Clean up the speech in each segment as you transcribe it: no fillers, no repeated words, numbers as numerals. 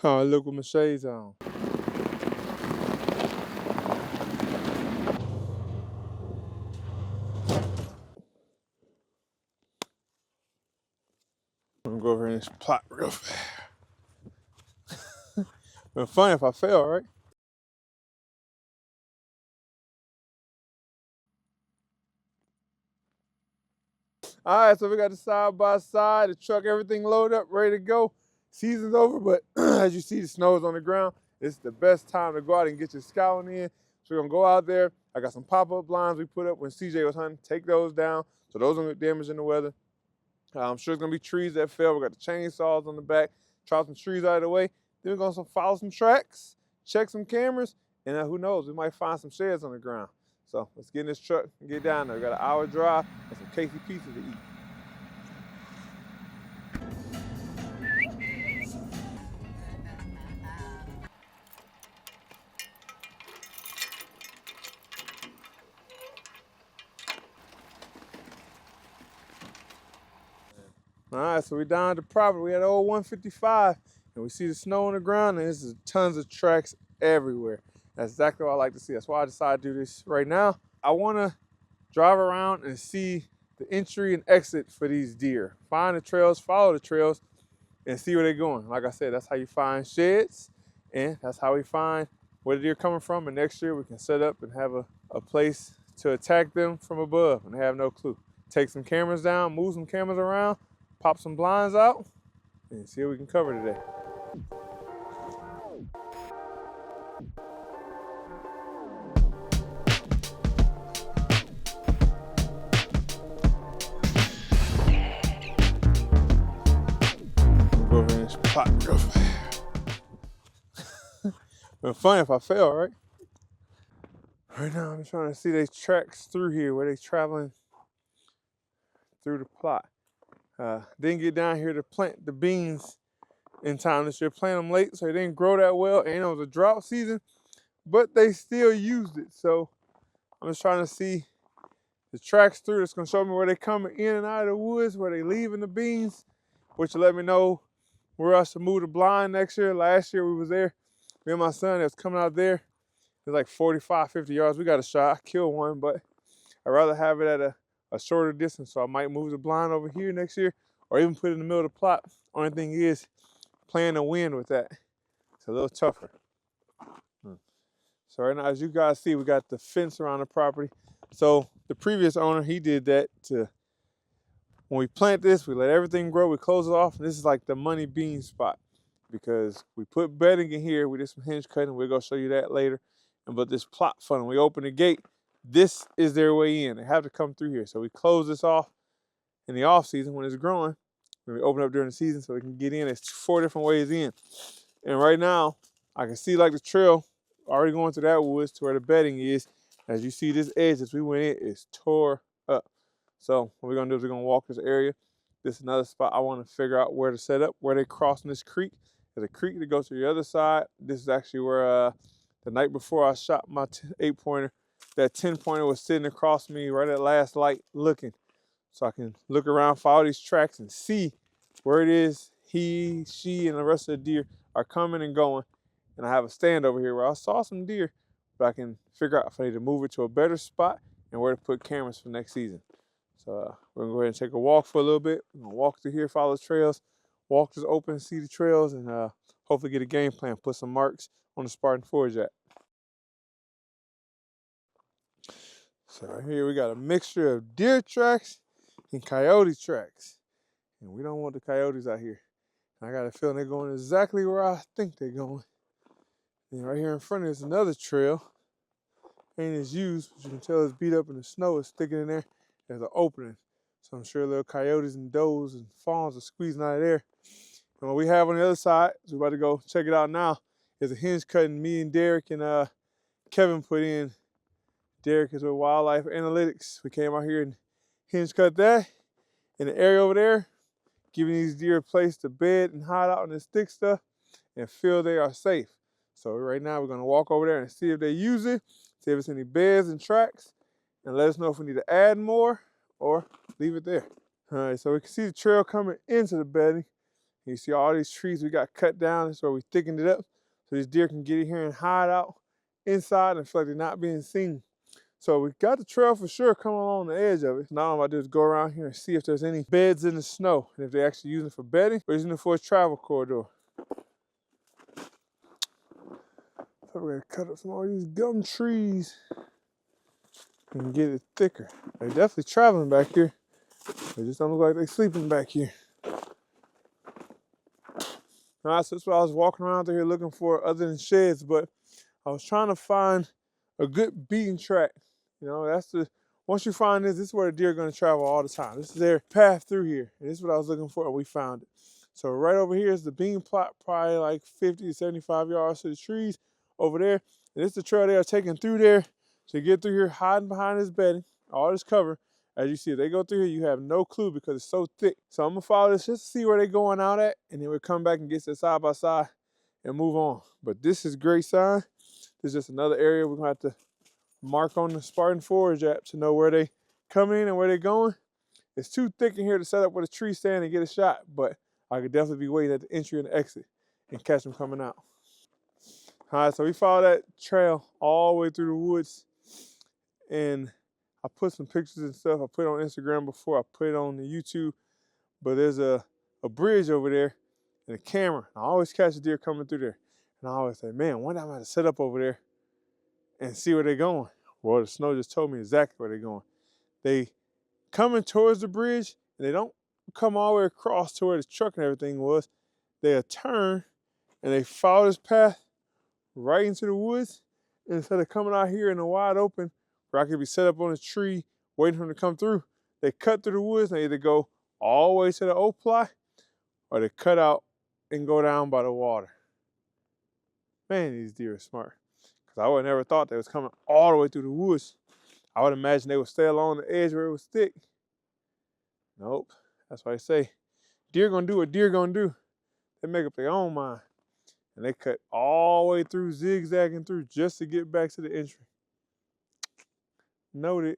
Oh, look with my shades on. I'm gonna go over here and just plot real fast. It'd be funny if I fell, right? All right, so we got the side by side, the truck, everything loaded up, ready to go. Season's over, but as you see, the snow is on the ground. It's the best time to go out and get your scouting in. So we're gonna go out there. I got some pop-up blinds we put up when CJ was hunting. Take those down, so those don't get damaged in the weather. I'm sure it's gonna be trees that fell. We got the chainsaws on the back. Chop some trees out of the way. Then we're gonna follow some tracks, check some cameras, and who knows, we might find some sheds on the ground. So let's get in this truck and get down there. We got an hour drive and some Casey pizza to eat. All right, so we're down at the property. We had old 155, and we see the snow on the ground, and there's tons of tracks everywhere. That's exactly what I like to see. That's why I decided to do this right now. I want to drive around and see the entry and exit for these deer. Find the trails, follow the trails, and see where they're going. Like I said, that's how you find sheds, and that's how we find where the deer are coming from. And next year we can set up and have a place to attack them from above, and they have no clue. Take some cameras down, move some cameras around, pop some blinds out, and see what we can cover today. Go over and plot real fast. It'd be funny if I fell, right? Right now I'm trying to see they tracks through here, where they traveling through the plot. Didn't get down here to plant the beans in time this year. Plant them late, so they didn't grow that well. And it was a drought season, but they still used it. So I'm just trying to see the tracks through. It's gonna show me where they coming in and out of the woods, where they leaving the beans, which will let me know where else to move the blind next year. Last year we was there. Me and my son that was coming out there. It was like 45, 50 yards. We got a shot. I killed one, but I'd rather have it at a shorter distance. So I might move the blind over here next year or even put it in the middle of the plot. Only thing is playing the wind with that. It's a little tougher. So right now, as you guys see, we got the fence around the property. So the previous owner, he did that to, when we plant this, we let everything grow, we close it off. And this is like the money bean spot because we put bedding in here. We did some hinge cutting. We're gonna show you that later. But this plot funnel, we open the gate. This is their way in. They have to come through here. So we close this off in the off season when it's growing. When we open up during the season so we can get in. There's 4 different ways in. And right now, I can see like the trail already going through that woods to where the bedding is. As you see, this edge as we went in is tore up. So what we're gonna do is we're gonna walk this area. This is another spot I want to figure out where to set up, where they crossing this creek. There's a creek that goes to the other side. This is actually where the night before I shot my 8-pointer, that 10-pointer was sitting across me right at last light looking. So I can look around, follow these tracks and see where it is he, she, and the rest of the deer are coming and going. And I have a stand over here where I saw some deer, but I can figure out if I need to move it to a better spot and where to put cameras for next season. So we're gonna go ahead and take a walk for a little bit. We're gonna walk through here, follow the trails, walk this open, see the trails, and hopefully get a game plan, put some marks on the Spartan Forge at. So right here we got a mixture of deer tracks and coyote tracks. And we don't want the coyotes out here. I got a feeling they're going exactly where I think they're going. And right here in front of us is another trail. Ain't as used, but you can tell it's beat up and the snow is sticking in there. There's an opening. So I'm sure little coyotes and does and fawns are squeezing out of there. And what we have on the other side, so we're about to go check it out now, is a hinge cutting me and Derek and Kevin put in. Derek is with Wildlife Analytics. We came out here and hinge cut that in the area over there, giving these deer a place to bed and hide out in this thick stuff and feel they are safe. So right now we're gonna walk over there and see if they use it, see if it's any beds and tracks, and let us know if we need to add more or leave it there. All right, so we can see the trail coming into the bedding. You see all these trees we got cut down. That's where we thickened it up so these deer can get in here and hide out inside and feel like they're not being seen. So we got the trail for sure coming along the edge of it. Now all I do is go around here and see if there's any beds in the snow and if they're actually using it for bedding or using it for a travel corridor. So we're gonna cut up some more of these gum trees and get it thicker. They're definitely traveling back here. They just don't look like they're sleeping back here. All right, so that's what I was walking around through here looking for other than sheds, but I was trying to find a good beaten track. You know, once you find this is where the deer are gonna travel all the time. This is their path through here, and this is what I was looking for, and we found it. So right over here is the bean plot, probably like 50 to 75 yards to the trees over there. And this is the trail they are taking through there to get through here, hiding behind this bedding, all this cover. As you see, if they go through here, you have no clue because it's so thick. So I'm gonna follow this just to see where they're going out at, and then we'll come back and get to side by side and move on. But this is great sign. This is just another area we're gonna have to mark on the Spartan Forage app to know where they come in and where they're going. It's too thick in here to set up with a tree stand and get a shot, but I could definitely be waiting at the entry and the exit and catch them coming out. All right, so we followed that trail all the way through the woods, and I put some pictures and stuff. I put it on Instagram before. I put it on the YouTube, but there's a bridge over there and a camera. I always catch a deer coming through there, and I always say, man, one day I'm gonna have to set up over there and see where they're going. Well, the snow just told me exactly where they're going. They coming towards the bridge, and they don't come all the way across to where the truck and everything was. They'll turn, and they follow this path right into the woods. And instead of coming out here in the wide open, where I could be set up on a tree waiting for them to come through, they cut through the woods, and they either go all the way to the oak ply, or they cut out and go down by the water. Man, these deer are smart. I would have never thought they was coming all the way through the woods. I would imagine they would stay along the edge where it was thick. Nope. That's why I say, deer gonna do what deer gonna do. They make up their own mind. And they cut all the way through, zigzagging through just to get back to the entry. Noted.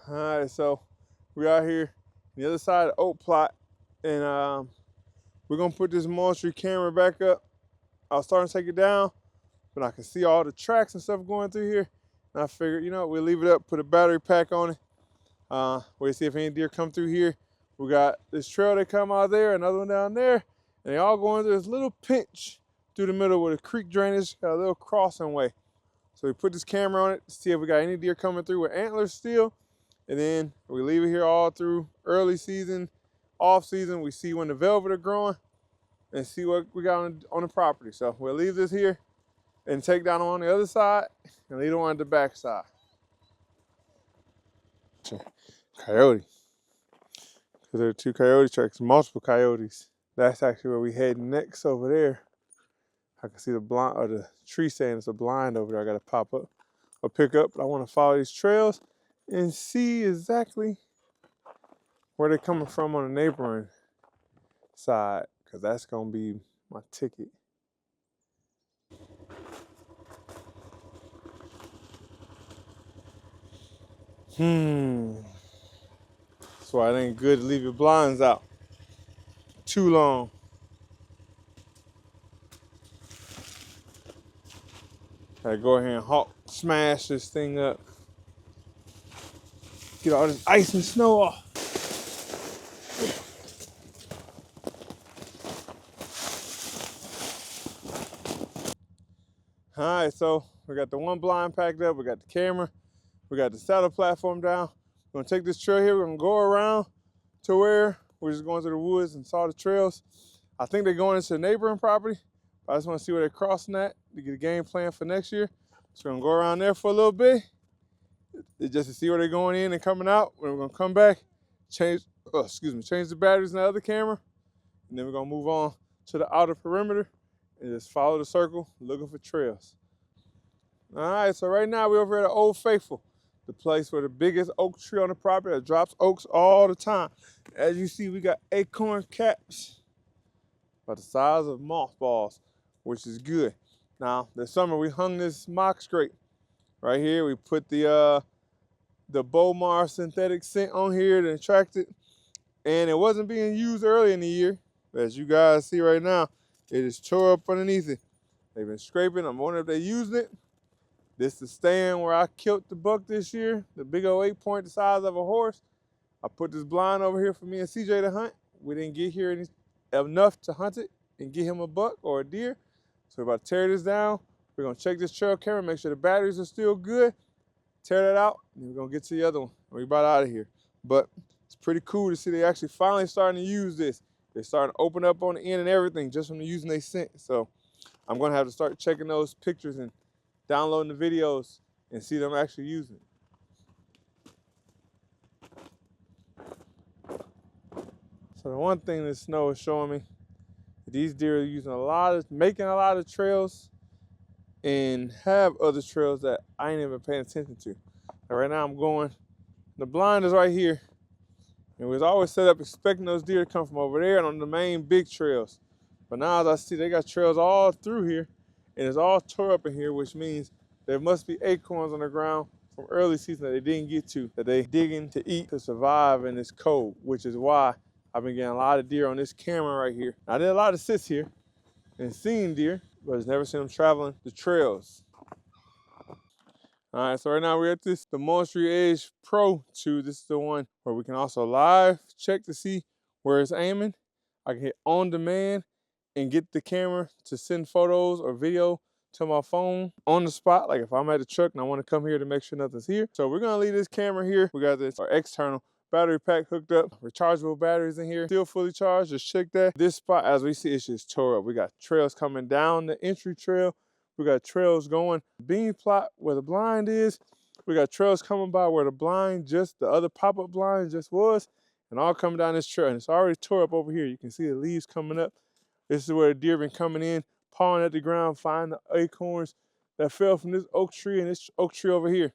All right, so we out here on the other side of the oak plot, and we're gonna put this monster camera back up. I was starting to take it down, but I can see all the tracks and stuff going through here. And I figured, you know, we'll leave it up, put a battery pack on it. We'll see if any deer come through here. We got this trail that come out there, another one down there, and they all go into this little pinch through the middle where the creek drainage got a little crossing way. So we put this camera on it to see if we got any deer coming through with antlers still. And then we leave it here all through early season, off season. We see when the velvet are growing and see what we got on the property. So we'll leave this here and take down on the other side and leave it on the back side. Coyote. Because there are two coyote tracks, multiple coyotes. That's actually where we head next over there. I can see the blind, or the tree stand. It's a blind over there. I got to pop up or pick up. But I want to follow these trails and see exactly where they're coming from on the neighboring side, because that's going to be my ticket. That's why it ain't good to leave your blinds out too long. Gotta go ahead and smash this thing up. Get all this ice and snow off. All right, so we got the one blind packed up, we got the camera, we got the saddle platform down. We're gonna take this trail here, we're gonna go around to where we're just going to the woods and saw the trails. I think they're going into the neighboring property, but I just wanna see where they're crossing at to get a game plan for next year. So we're gonna go around there for a little bit, just to see where they're going in and coming out. We're gonna come back, change the batteries in the other camera, and then we're gonna move on to the outer perimeter and just follow the circle, looking for trails. All right, so right now we're over here at Old Faithful, the place where the biggest oak tree on the property that drops oaks all the time. As you see, we got acorn caps about the size of mothballs, which is good. Now, this summer we hung this mock scrape right here. We put the Bowmar synthetic scent on here to attract it. And it wasn't being used early in the year. As you guys see right now, it is tore up underneath it. They've been scraping. I'm wondering if they used it. This is the stand where I killed the buck this year, the big old 8-point the size of a horse. I put this blind over here for me and CJ to hunt. We didn't get here enough to hunt it and get him a buck or a deer. So we're about to tear this down. We're gonna check this trail camera, make sure the batteries are still good, tear that out, and we're gonna get to the other one. We're about out of here. But it's pretty cool to see they actually finally starting to use this. They're starting to open up on the end and everything just from using their scent. So I'm gonna have to start checking those pictures and downloading the videos and see them actually using it. So the one thing this snow is showing me, these deer are making a lot of trails and have other trails that I ain't even paying attention to. And right now I'm going, the blind is right here. And we was always set up expecting those deer to come from over there and on the main big trails. But now as I see, they got trails all through here and it's all tore up in here, which means there must be acorns on the ground from early season that they didn't get to, that they digging to eat to survive in this cold, which is why I've been getting a lot of deer on this camera right here. I did a lot of sits here and seen deer, but I've never seen them traveling the trails. All right, so right now we're at the Monastery Edge Pro 2. This is the one where we can also live check to see where it's aiming. I can hit on demand and get the camera to send photos or video to my phone on the spot. Like if I'm at the truck and I want to come here to make sure nothing's here. So we're gonna leave this camera here. We got this our external battery pack hooked up, rechargeable batteries in here, still fully charged. Just check that. This spot, as we see, it's just tore up. We got trails coming down the entry trail. We got trails going bean plot where the blind is. We got trails coming by where the other pop-up blind just was, and all coming down this trail. And it's already tore up over here. You can see the leaves coming up. This is where the deer been coming in, pawing at the ground, finding the acorns that fell from this oak tree and this oak tree over here.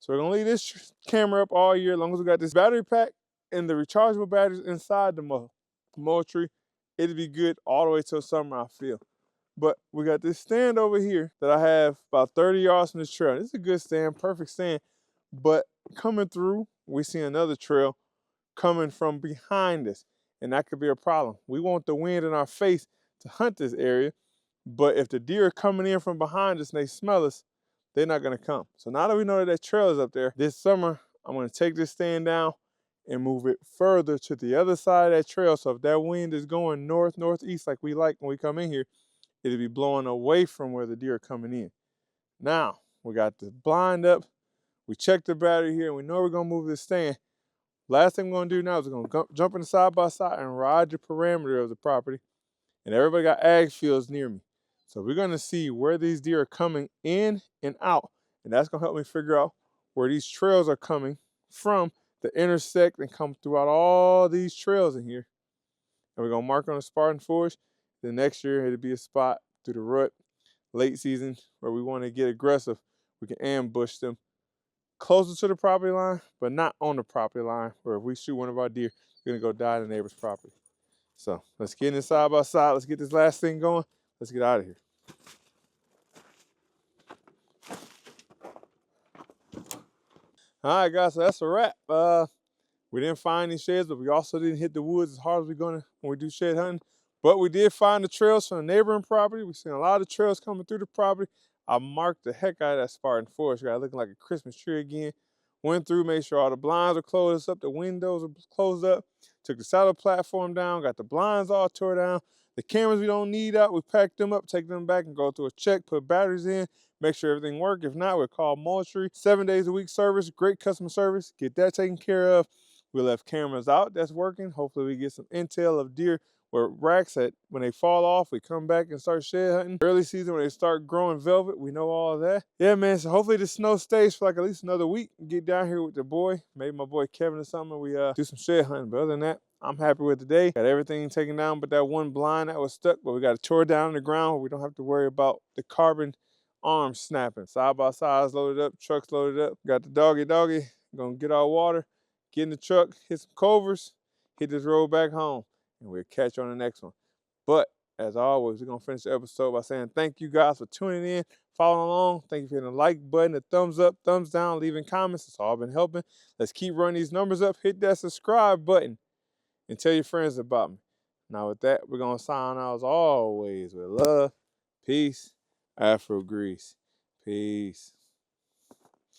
So we're gonna leave this camera up all year, as long as we got this battery pack and the rechargeable batteries inside the mulch tree. It'll be good all the way till summer, I feel. But we got this stand over here that I have about 30 yards from this trail. This is a good stand, perfect stand. But coming through, we see another trail coming from behind us, and that could be a problem. We want the wind in our face to hunt this area, but if the deer are coming in from behind us and they smell us, they're not gonna come. So now that we know that trail is up there, this summer, I'm gonna take this stand down and move it further to the other side of that trail. So if that wind is going north, northeast like we like when we come in here, it'll be blowing away from where the deer are coming in. Now, we got the blind up. We checked the battery here, and we know we're gonna move this stand. Last thing we're gonna do now is we're gonna jump in the side by side and ride the perimeter of the property. And everybody got ag fields near me. So we're gonna see where these deer are coming in and out. And that's gonna help me figure out where these trails are coming from to intersect and come throughout all these trails in here. And we're gonna mark on the Spartan Forge. The next year, it'll be a spot through the rut, late season, where we want to get aggressive. We can ambush them closer to the property line, but not on the property line, where if we shoot one of our deer, we're going to go die in the neighbor's property. So let's get in this side by side. Let's get this last thing going. Let's get out of here. All right, guys, so that's a wrap. We didn't find any sheds, but we also didn't hit the woods as hard as we're going to when we do shed hunting. But we did find the trails from the neighboring property. We've seen a lot of trails coming through the property. I marked the heck out of that Spartan Forge. Got looking like a Christmas tree again. Went through, made sure all the blinds are closed up, the windows are closed up. Took the saddle platform down, got the blinds all tore down. The cameras we don't need out, we packed them up, take them back and go through a check, put batteries in, make sure everything works. If not, we'll call Moultrie. 7 days a week service, great customer service. Get that taken care of. We left cameras out that's working. Hopefully we get some intel of deer where racks at when they fall off, we come back and start shed hunting. Early season when they start growing velvet, we know all of that. Yeah, man, so hopefully the snow stays for like at least another week. Get down here with the boy, maybe my boy Kevin or something, we do some shed hunting. But other than that, I'm happy with today. Got everything taken down but that one blind that was stuck, but we got it tore down on the ground where we don't have to worry about the carbon arms snapping. Side by sides loaded up, trucks loaded up. Got the doggy, gonna get our water, get in the truck, hit some covers, hit this road back home. And we'll catch you on the next one. But as always, we're going to finish the episode by saying thank you guys for tuning in, following along. Thank you for hitting the like button, the thumbs up, thumbs down, leaving comments. It's all been helping. Let's keep running these numbers up. Hit that subscribe button and tell your friends about me. Now with that, we're gonna sign out as always with love, peace, Afro Grease. Peace.